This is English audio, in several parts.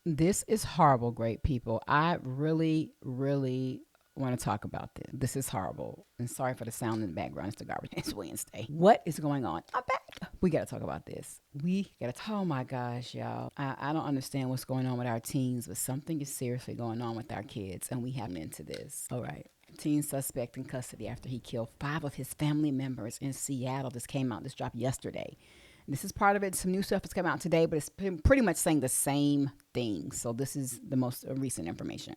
This is horrible, great people. I really, really want to talk about this. This is horrible. And sorry for the sound in the background. It's the garbage. It's Wednesday. What is going on? I'm back. We got to talk about this. We got to. Oh my gosh, y'all. I don't understand what's going on with our teens, but something is seriously going on with our kids, and we have into this. All right. Teen suspect in custody after he killed 5 of his family members in Seattle. This came out. This dropped yesterday. This is part of it. Some new stuff has come out today, but it's pretty much saying the same thing. So this is the most recent information.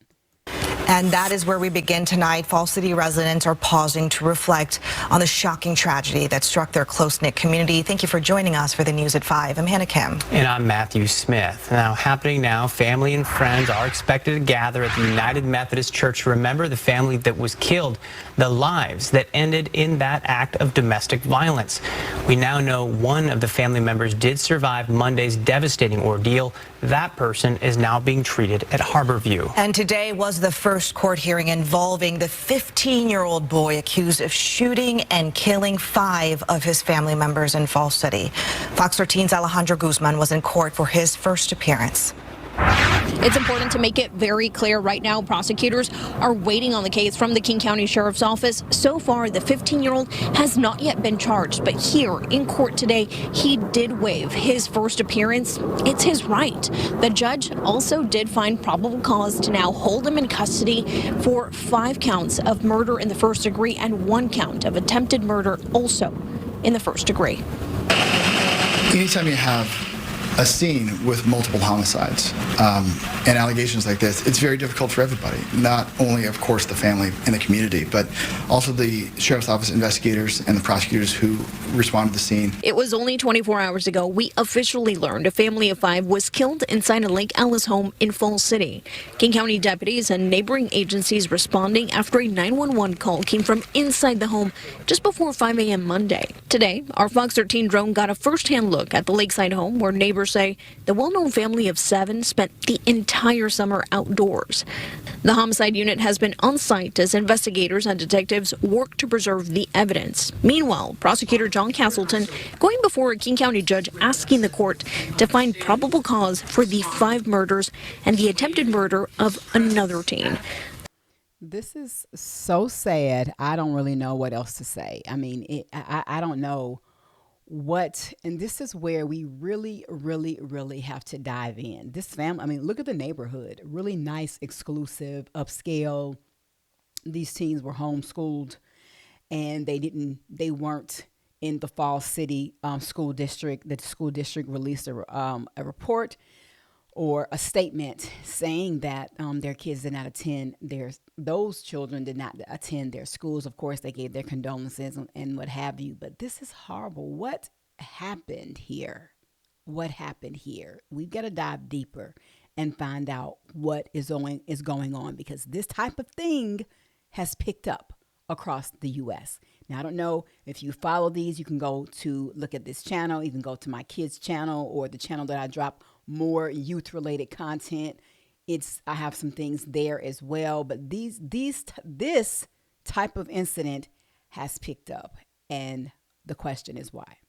And that is where we begin tonight. Falls City residents are pausing to reflect on the shocking tragedy that struck their close-knit community. Thank you for joining us for the News at 5. I'm Hannah Kim. And I'm Matthew Smith. Now, happening now, family and friends are expected to gather at the United Methodist Church to remember the family that was killed, the lives that ended in that act of domestic violence. We now know one of the family members did survive Monday's devastating ordeal. That person is now being treated at Harborview. And today was the first court hearing involving the 15-year-old boy accused of shooting and killing 5 of his family members in Falls City. Fox 13's Alejandro Guzman was in court for his first appearance. It's important to make it very clear right now, prosecutors are waiting on the case from the King County Sheriff's Office. So far, the 15-year-old has not yet been charged, but here in court today, he did waive his first appearance. It's his right. The judge also did find probable cause to now hold him in custody for 5 counts of murder in the first degree and 1 count of attempted murder also in the first degree. Anytime you have a scene with multiple homicides and allegations like this, it's very difficult for everybody. Not only, of course, the family and the community, but also the Sheriff's Office investigators and the prosecutors who responded to the scene. It was only 24 hours ago we officially learned a family of 5 was killed inside a Lake Ellis home in Falls City. King County deputies and neighboring agencies responding after a 911 call came from inside the home just before 5 a.m. Monday. Today, our Fox 13 drone got a first-hand look at the lakeside home where neighbors say the well-known family of 7 spent the entire summer outdoors. The homicide unit has been on site as investigators and detectives work to preserve the evidence. Meanwhile, prosecutor John Castleton going before a King County judge asking the court to find probable cause for the 5 murders and the attempted murder of another teen. This is so sad. I don't really know what else to say. I mean, I don't know what, and this is where we really, really, really have to dive in. This family, I mean, look at the neighborhood. Really nice, exclusive, upscale. These teens were homeschooled, and they weren't in the Falls City school district. The school district released a report or a statement saying that their kids did not attend those children did not attend their schools. Of course, they gave their condolences and what have you. But this is horrible. What happened here? What happened here? We've got to dive deeper and find out what is going on, because this type of thing has picked up across the U.S. Now, I don't know if you follow these. You can go to look at this channel. You can go to my kids' channel or the channel that I drop more youth-related content. I have some things there as well. But this type of incident has picked up, and the question is why.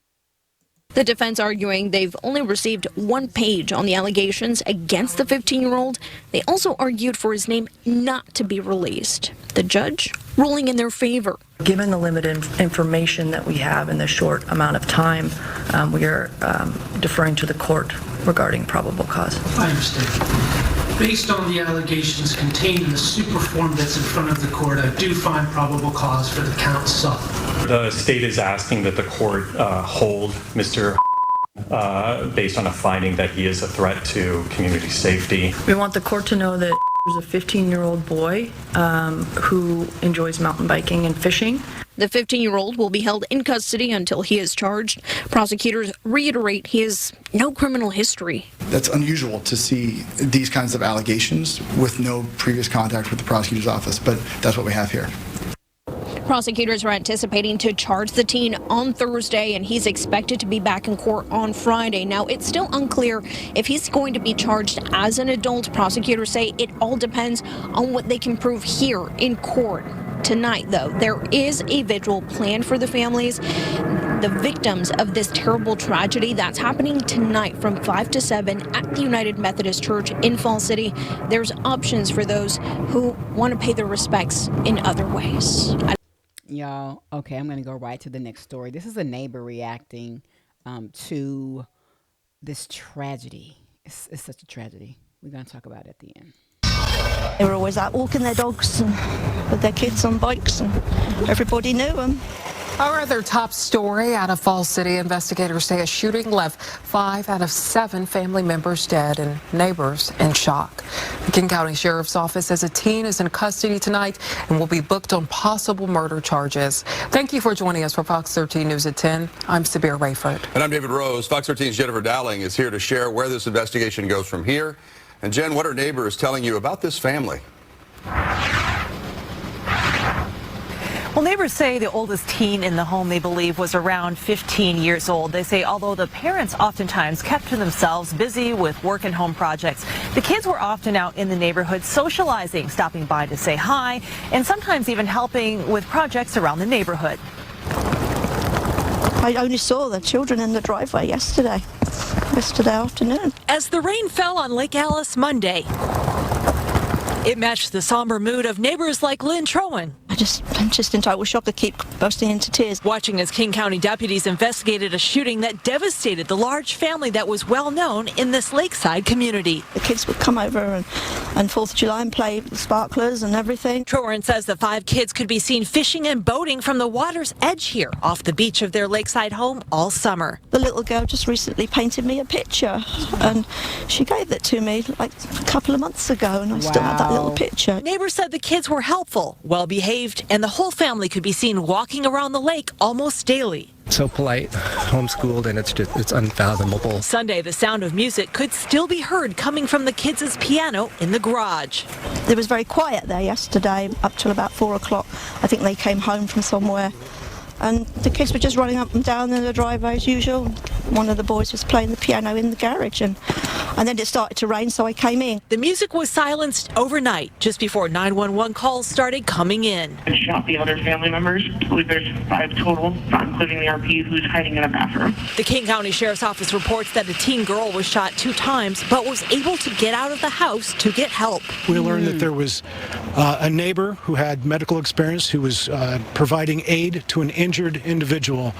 The defense arguing they've only received 1 page on the allegations against the 15-year-old. They also argued for his name not to be released. The judge ruling in their favor. Given the limited information that we have in the short amount of time, we are deferring to the court regarding probable cause. I understand. Based on the allegations contained in the super form that's in front of the court, I do find probable cause for the count sought. The state is asking that the court hold Mr. based on a finding that he is a threat to community safety. We want the court to know that there's a 15-year-old boy who enjoys mountain biking and fishing. The 15-year-old will be held in custody until he is charged. Prosecutors reiterate he has no criminal history. That's unusual to see these kinds of allegations with no previous contact with the prosecutor's office, but that's what we have here. Prosecutors are anticipating to charge the teen on Thursday, and he's expected to be back in court on Friday. Now, it's still unclear if he's going to be charged as an adult. Prosecutors say it all depends on what they can prove here in court. Tonight, though, there is a vigil planned for the families. the victims of this terrible tragedy. That's happening tonight from 5 to 7 at the United Methodist Church in Falls City. There's options for those who want to pay their respects in other ways. Y'all, okay, I'm going to go right to the next story. This is a neighbor reacting to this tragedy. It's such a tragedy. We're going to talk about it at the end. They were always out walking their dogs and with their kids on bikes, and everybody knew them. Our other top story out of Falls City, investigators say a shooting left 5 out of 7 family members dead and neighbors in shock. The King County Sheriff's Office says a teen is in custody tonight and will be booked on possible murder charges. Thank you for joining us for Fox 13 News at 10. I'm Sabir Rayford. And I'm David Rose. Fox 13's Jennifer Dowling is here to share where this investigation goes from here. And Jen, what are neighbors telling you about this family? Well, neighbors say the oldest teen in the home they believe was around 15 years old. They say although the parents oftentimes kept to themselves, busy with work and home projects, the kids were often out in the neighborhood socializing, stopping by to say hi, and sometimes even helping with projects around the neighborhood. I only saw the children in the driveway yesterday afternoon. As the rain fell on Lake Alice Monday, it matched the somber mood of neighbors like Lynn Trowan. I'm just in total shock. I keep bursting into tears. Watching as King County deputies investigated a shooting that devastated the large family that was well known in this lakeside community. The kids would come over and 4th of July and play sparklers and everything. Trowan says the 5 kids could be seen fishing and boating from the water's edge here off the beach of their lakeside home all summer. The little girl just recently painted me a picture, and she gave it to me like a couple of months ago, and I still have that little picture. Neighbors said the kids were helpful, well behaved, and the whole family could be seen walking around the lake almost daily. So polite, homeschooled, and it's unfathomable. Sunday, the sound of music could still be heard coming from the kids' piano in the garage. It was very quiet there yesterday up till about 4 o'clock. I think they came home from somewhere. And the kids were just running up and down in the driveway as usual. One of the boys was playing the piano in the garage, and then it started to rain, so I came in. The music was silenced overnight, just before 911 calls started coming in. And shot the other family members. I believe there's 5 total, not including the RP who's hiding in a bathroom. The King County Sheriff's Office reports that a teen girl was shot 2 times, but was able to get out of the house to get help. We learned that there was a neighbor who had medical experience who was providing aid to an injured individual,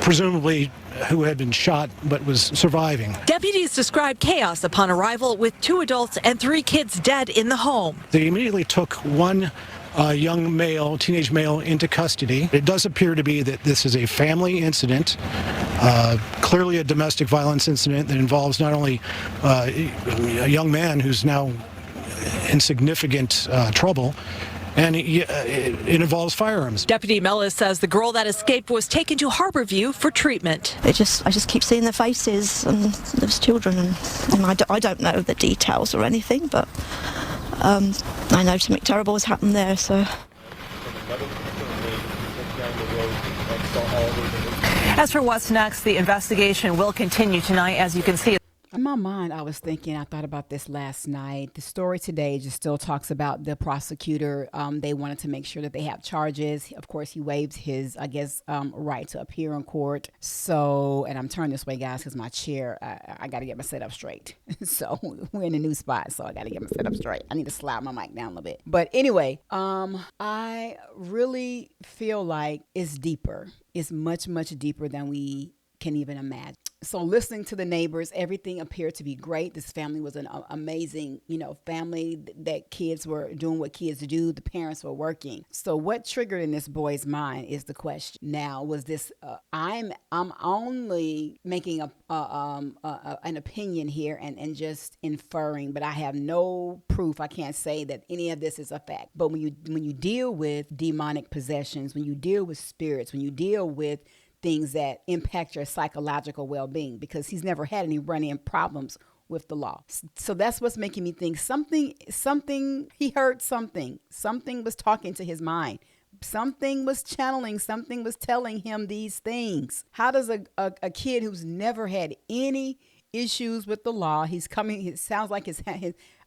presumably who had been shot but was surviving. Deputies described chaos upon arrival with 2 adults and 3 kids dead in the home. They immediately took one young male, teenage male, into custody. It does appear to be that this is a family incident, clearly a domestic violence incident that involves not only a young man who's now in significant trouble, and it involves firearms. Deputy Mellis says the girl that escaped was taken to Harborview for treatment. I just keep seeing the faces, and there's children, and I don't know the details or anything, but I know something terrible has happened there. So. As for what's next, the investigation will continue tonight, as you can see. In my mind, I was thinking, I thought about this last night. The story today just still talks about the prosecutor. They wanted to make sure that they have charges. Of course, he waived his, right to appear in court. So, and I'm turning this way, guys, because my chair, I got to get my setup straight. So we're in a new spot, so I got to get my setup straight. I need to slide my mic down a little bit. But anyway, I really feel like it's deeper. It's much, much deeper than we can even imagine. So listening to the neighbors, everything appeared to be great. This family was an amazing, family that kids were doing what kids do. The parents were working. So what triggered in this boy's mind is the question. Now, was this, I'm only making an opinion here and just inferring, but I have no proof. I can't say that any of this is a fact. But when you deal with demonic possessions, when you deal with spirits, when you deal with things that impact your psychological well-being, because he's never had any run-in problems with the law. So that's what's making me think something, he heard something was talking to his mind. Something was channeling, something was telling him these things. How does a kid who's never had any issues with the law, it sounds like he's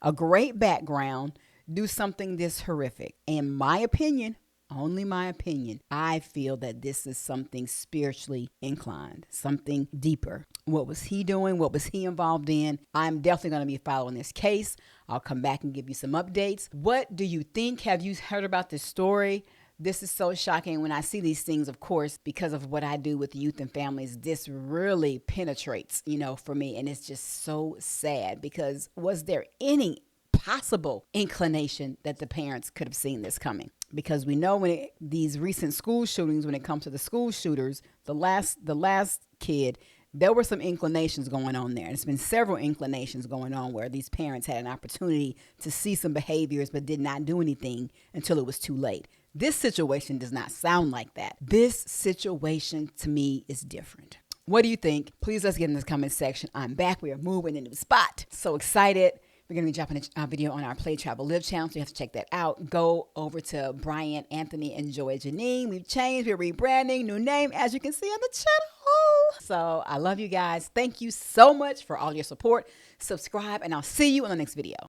a great background, do something this horrific? In my opinion, only my opinion, I feel that this is something spiritually inclined, something deeper. What was he doing? What was he involved in? I'm definitely going to be following this case. I'll come back and give you some updates. What do you think? Have you heard about this story? This is so shocking. When I see these things, of course, because of what I do with youth and families, this really penetrates, for me. And it's just so sad, because was there any possible inclination that the parents could have seen this coming? Because we know these recent school shootings, when it comes to the school shooters, the last kid, there were some inclinations going on there. And it's been several inclinations going on where these parents had an opportunity to see some behaviors but did not do anything until it was too late. This situation does not sound like that. This situation to me is different. What do you think? Please let's get in the comment section. I'm back. We are moving into a spot. So excited. We're going to be dropping a video on our Play Travel Live channel, so you have to check that out. Go over to Brian, Anthony, and Joy Janine. We've changed. We're rebranding. New name, as you can see on the channel. So I love you guys. Thank you so much for all your support. Subscribe, and I'll see you in the next video.